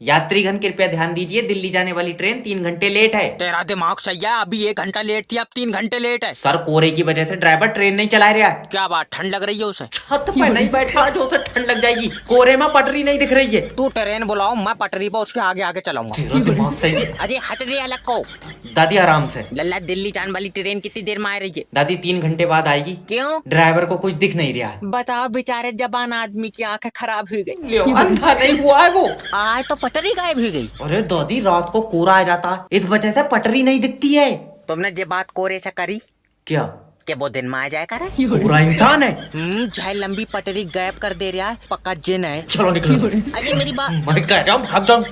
यात्रीगण कृपया ध्यान दीजिए, दिल्ली जाने वाली ट्रेन 3 घंटे लेट है। तेरा दिमाग सही है, अभी 1 घंटा लेट थी, अब 3 घंटे लेट है। सर कोहरे की वजह से ड्राइवर ट्रेन नहीं चला रहा है। क्या बात, ठंड लग रही है उसे? छत पे नहीं बैठा जो उसे ठंड लग जाएगी। कोहरे में पटरी नहीं दिख रही है। तू ट्रेन बुलाओ, मैं पटरी पर उसके आगे आगे चलाऊंगा। तेरा दिमाग सही है। अजय हट दे अलग को। दादी आराम से। लल्ला, दिल्ली जाने वाली ट्रेन कितनी देर में आ रही है? दादी 3 घंटे बाद आएगी। क्यों? ड्राइवर को कुछ दिख नहीं रहा है। बताओ, बेचारे जबान आदमी की आंखें खराब हो गई। अंधा नहीं हुआ है वो। आज तो पटरी गायब हो गई। अरे दादी रात को कोहरा आ जाता है, इस वजह से पटरी नहीं दिखती है। तुमने ये बात कोरे से करी क्या? कि वो दिन में आ जाए करे? कोहरा इंसान है। चाहे लंबी पटरी गायब कर दे रहा है, पक्का जिन है। चलो निकलो। अजय मेरी बात। मैं कह रहा हूँ भाग जाओ।